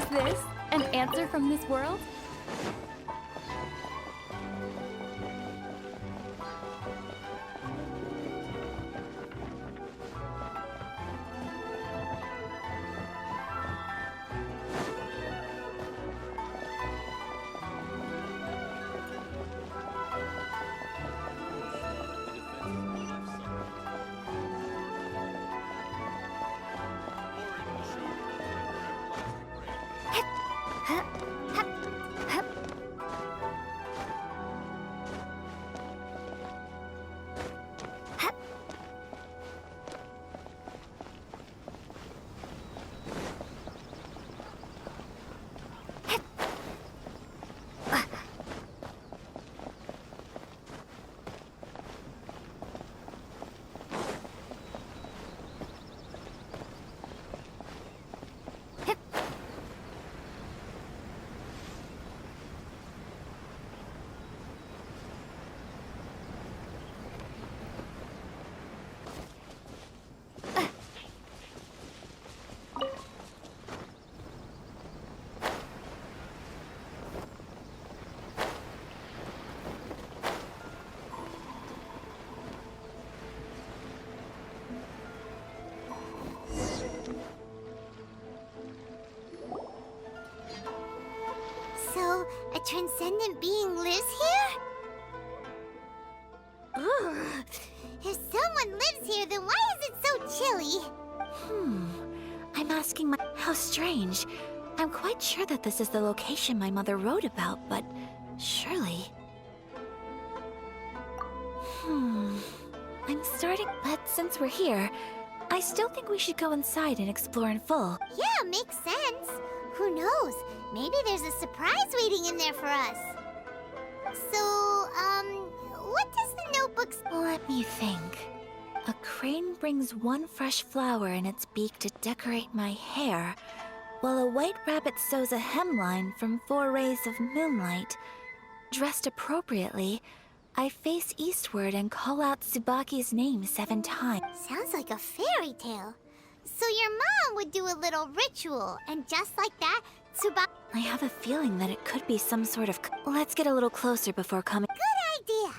this an answer from this world? So, a transcendent being lives here? Ugh. If someone lives here, then why is it so chilly? I'm asking how strange. I'm quite sure that this is the location my mother wrote about, but surely... I'm starting... But since we're here, I still think we should go inside and explore in full. Yeah, makes sense. Who knows? Maybe there's a surprise waiting in there for us. So, what does the notebook say? Let me think. A crane brings one fresh flower in its beak to decorate my hair, while a white rabbit sews a hemline from 4 rays of moonlight. Dressed appropriately, I face eastward and call out Tsubaki's name 7 times. Sounds like a fairy tale. So your mom would do a little ritual, and just like that, Tsubaki... I have a feeling that it could be some sort of... Let's get a little closer before coming... Good idea!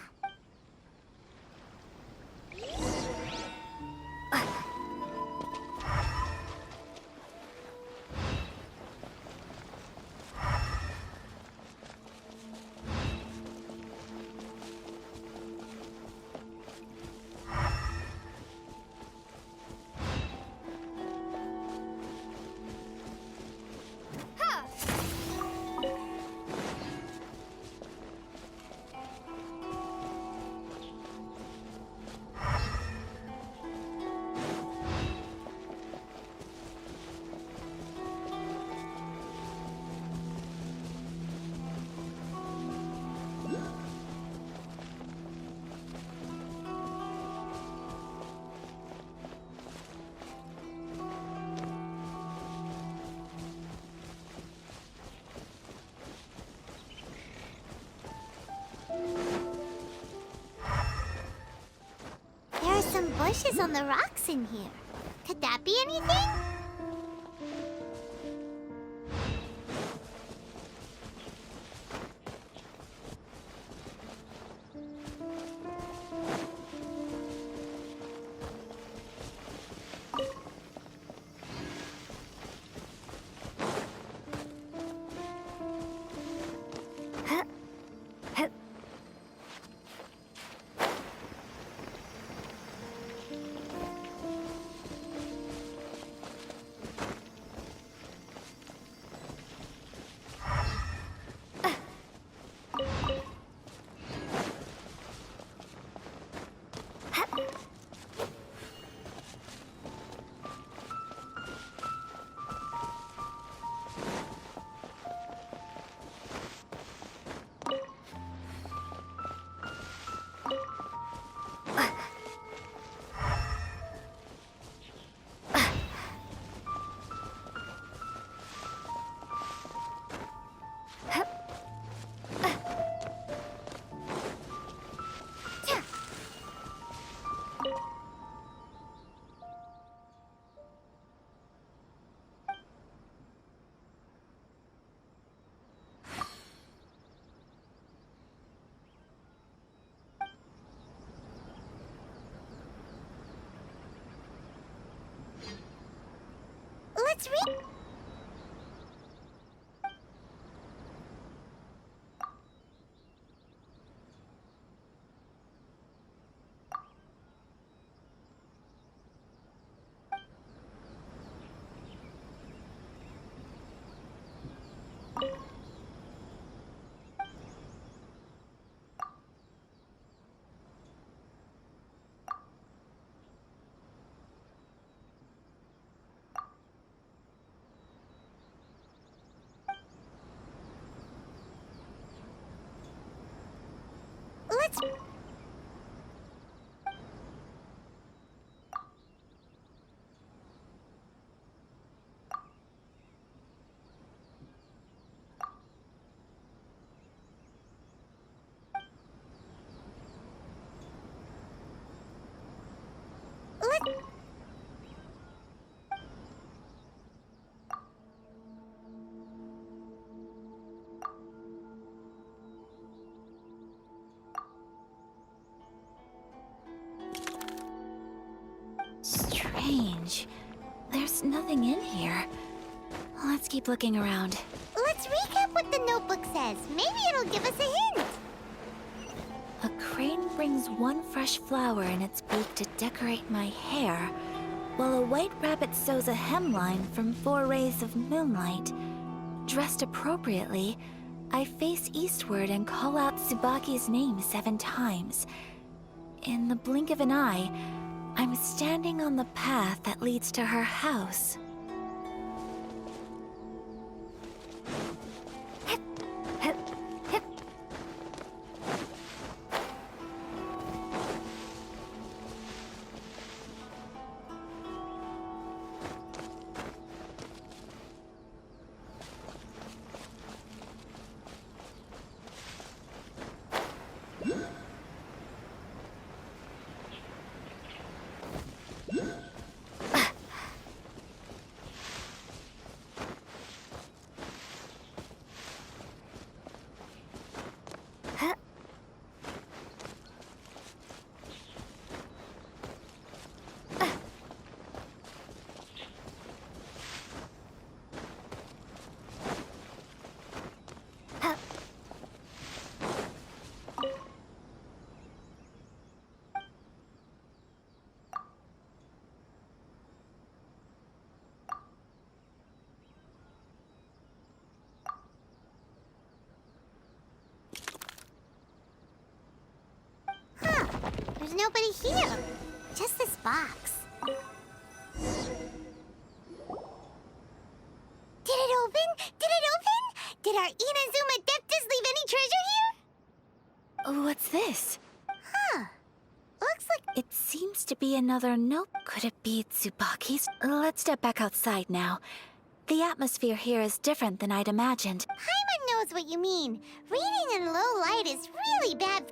There are some bushes on the rocks in here. Could that be anything? Let's read. Let's. Let's. Strange. There's nothing in here. Let's keep looking around. Let's recap what the notebook says. Maybe it'll give us a hint. A crane brings one fresh flower in its beak to decorate my hair, while a white rabbit sews a hemline from 4 rays of moonlight. Dressed appropriately, I face eastward and call out Tsubaki's name 7 times. In the blink of an eye, I'm standing on the path that leads to her house. There's nobody here. Just this box. Did it open? Did it open? Did our Inazuma Adeptus leave any treasure here? What's this? Huh. Looks like... It seems to be another note. Could it be Tsubaki's? Let's step back outside now. The atmosphere here is different than I'd imagined. Paimon knows what you mean. Reading in low light is really bad.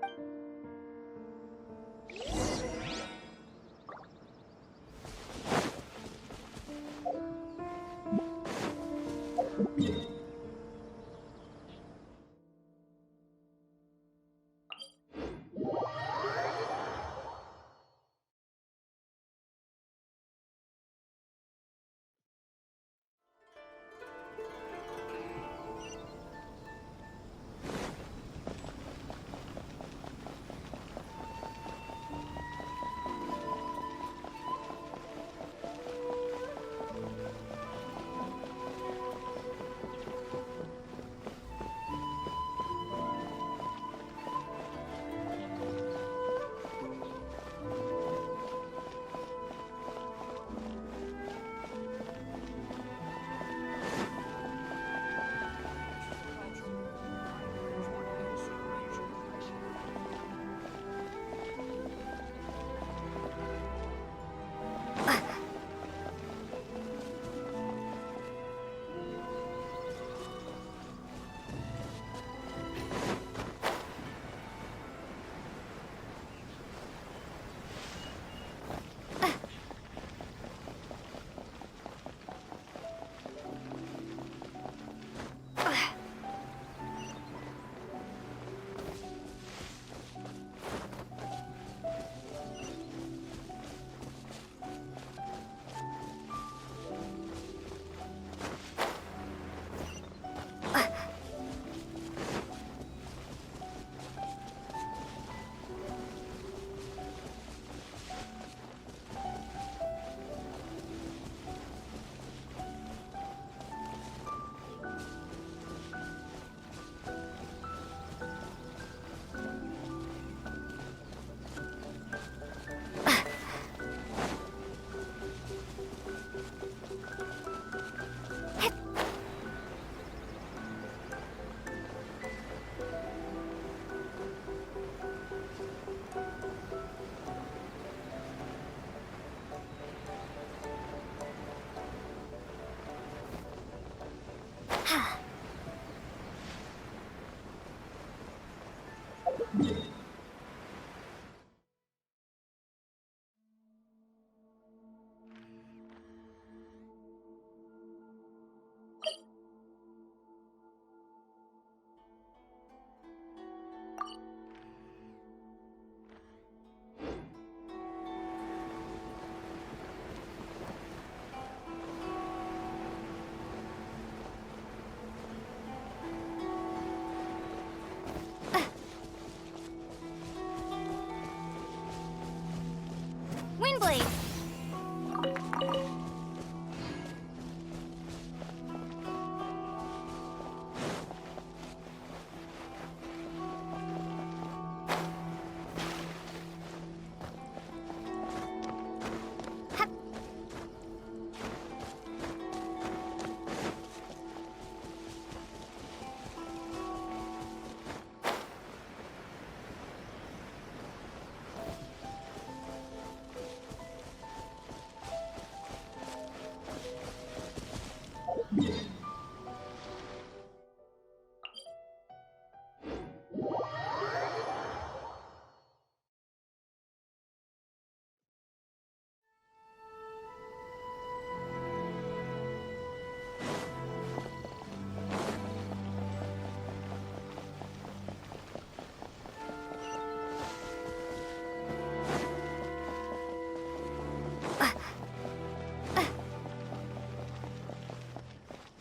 Windblade!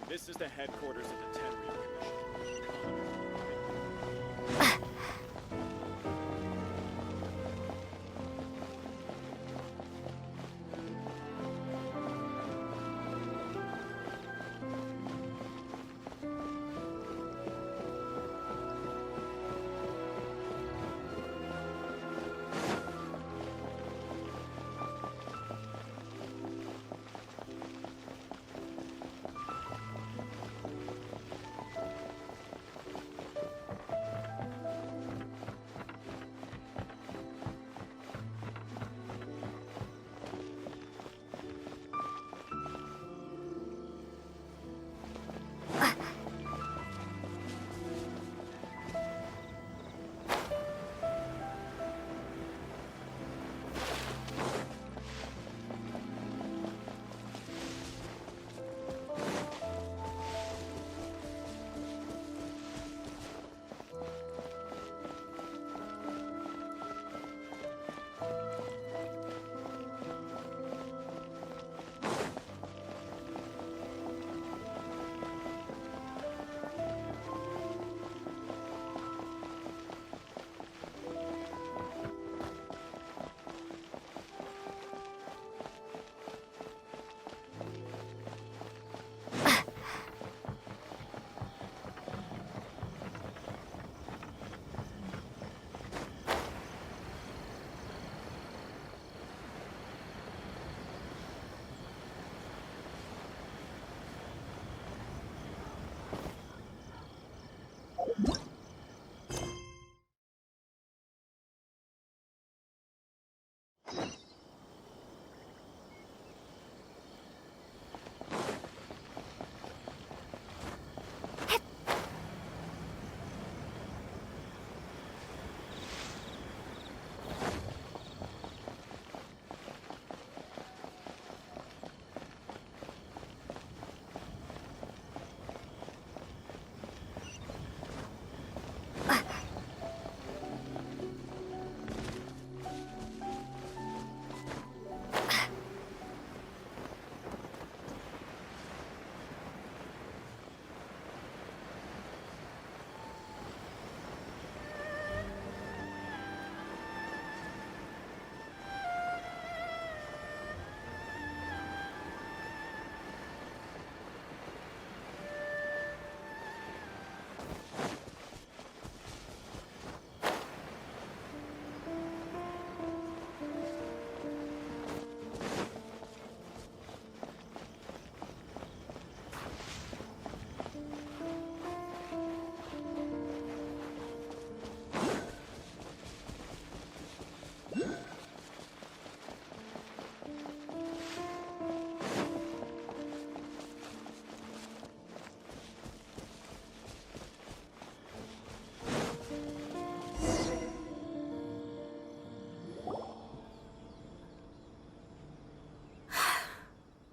This is the headquarters of the Tenryu Commission.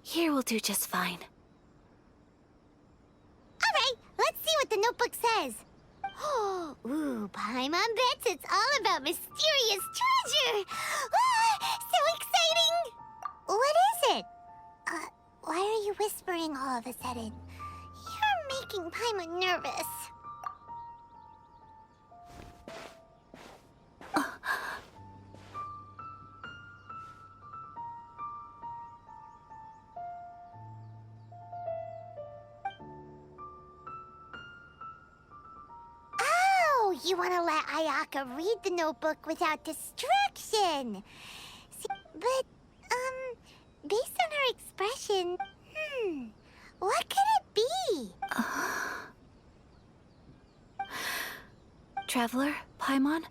Here will do just fine. Alright, let's see what the notebook says. Ooh, Paimon bets it's all about mysterious treasure! Ah, so exciting! What is it? Why are you whispering all of a sudden? You're making Paimon nervous. you want to let Ayaka read the notebook without distraction. See, but, based on her expression, what could it be? Traveler, Paimon,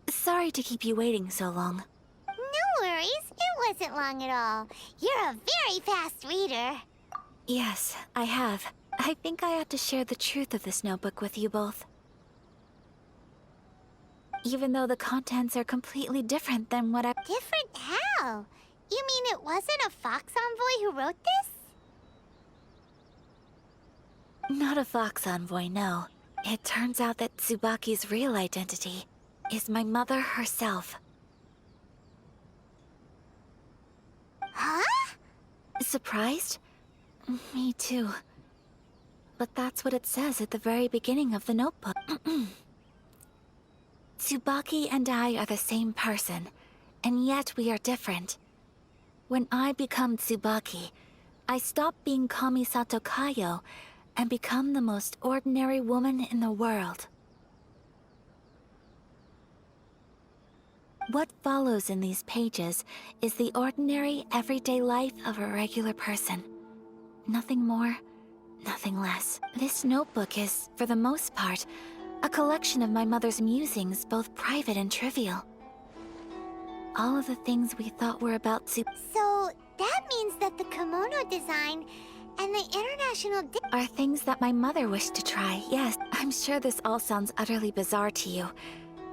sorry to keep you waiting so long. No worries, it wasn't long at all. You're a very fast reader. Yes, I have. I think I ought to share the truth of this notebook with you both. Even though the contents are completely different than what I... Different how? You mean it wasn't a Fox Envoy who wrote this? Not a Fox Envoy, no. It turns out that Tsubaki's real identity is my mother herself. Huh? Surprised? Me too. But that's what it says at the very beginning of the notebook. Tsubaki and I are the same person, and yet we are different. When I become Tsubaki, I stop being Kamisato Kayo and become the most ordinary woman in the world. What follows in these pages is the ordinary, everyday life of a regular person. Nothing more, nothing less. This notebook is, for the most part, a collection of my mother's musings, both private and trivial. All of the things we thought were about So, that means that the kimono design and the international are things that my mother wished to try, yes. I'm sure this all sounds utterly bizarre to you.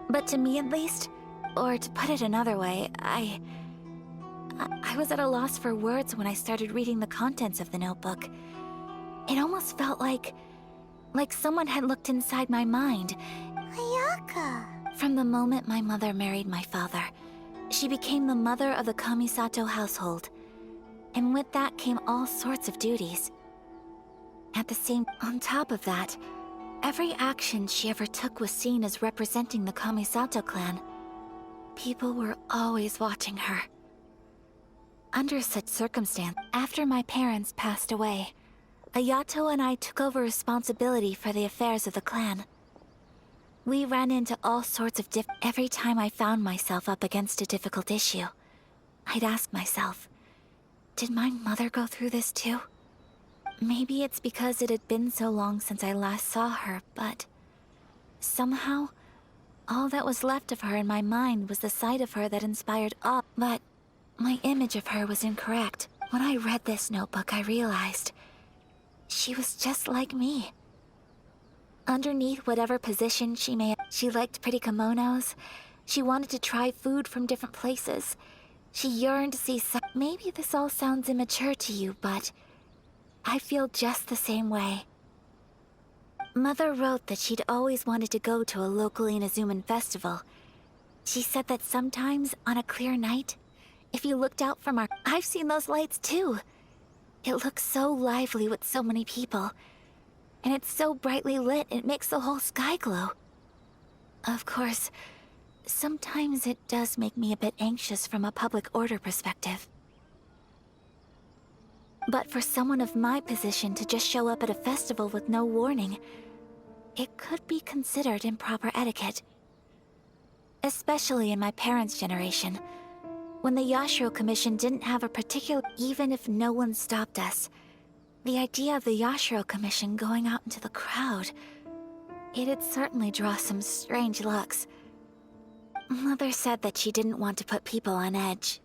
But to me at least, or to put it another way, I was at a loss for words when I started reading the contents of the notebook. It almost felt like someone had looked inside my mind. Ayaka. From the moment my mother married my father, she became the mother of the Kamisato household. And with that came all sorts of duties. On top of that, every action she ever took was seen as representing the Kamisato clan. People were always watching her. Under such circumstance, after my parents passed away, Ayato and I took over responsibility for the affairs of the clan. We ran into all sorts of Every time I found myself up against a difficult issue, I'd ask myself, did my mother go through this too? Maybe it's because it had been so long since I last saw her, but somehow, all that was left of her in my mind was the sight of her that inspired awe. But my image of her was incorrect. When I read this notebook, I realized she was just like me. Underneath whatever position she liked pretty kimonos. She wanted to try food from different places. She yearned to see Maybe this all sounds immature to you, but I feel just the same way. Mother wrote that she'd always wanted to go to a local Inazuman festival. She said that sometimes, on a clear night, if you looked out from I've seen those lights too. It looks so lively with so many people. And it's so brightly lit, it makes the whole sky glow. Of course, sometimes it does make me a bit anxious from a public order perspective. But for someone of my position to just show up at a festival with no warning, it could be considered improper etiquette. Especially in my parents' generation, when the Yashiro Commission didn't have a particular... Even if no one stopped us, the idea of the Yashiro Commission going out into the crowd, it'd certainly draw some strange looks. Mother said that she didn't want to put people on edge.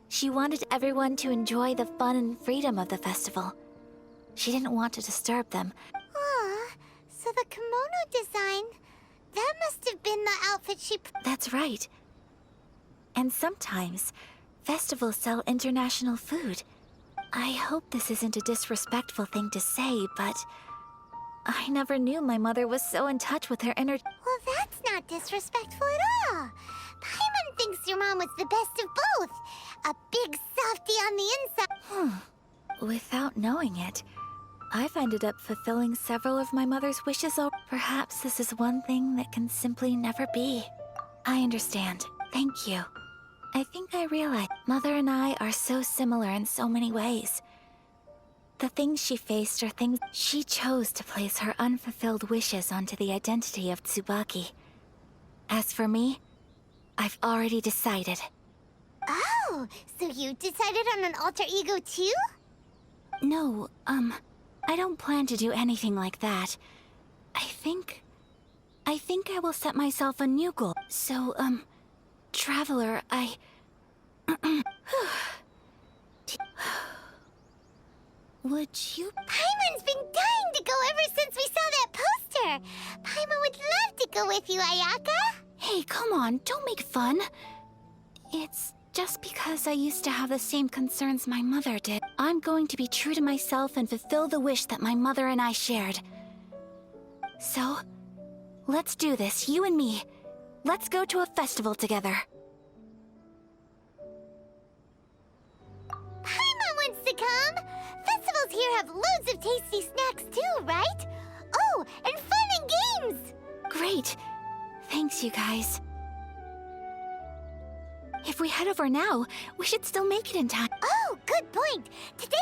She wanted everyone to enjoy the fun and freedom of the festival. She didn't want to disturb them. Aw, so the kimono design, that must have been the outfit she... That's right. And sometimes, festivals sell international food. I hope this isn't a disrespectful thing to say, but I never knew my mother was so in touch with her inner... Well, that's not disrespectful at all. Paimon thinks your mom was the best of both. A big softie on the inside. Without knowing it, I've ended up fulfilling several of my mother's wishes. Perhaps this is one thing that can simply never be. I understand. Thank you. I think I realize Mother and I are so similar in so many ways. The things she faced are things she chose to place her unfulfilled wishes onto the identity of Tsubaki. As for me, I've already decided. Oh, so you decided on an alter ego too? No, I don't plan to do anything like that. I think I will set myself a new goal. So, Traveler, would you... Paimon's been dying to go ever since we saw that poster! Paimon would love to go with you, Ayaka! Hey, come on, don't make fun. It's just because I used to have the same concerns my mother did. I'm going to be true to myself and fulfill the wish that my mother and I shared. So, let's do this, you and me. Let's go to a festival together. Paimon wants to come! Festivals here have loads of tasty snacks too, right? Oh, and fun and games! Great. Thanks, you guys. If we head over now, we should still make it in time. Oh, good point! Today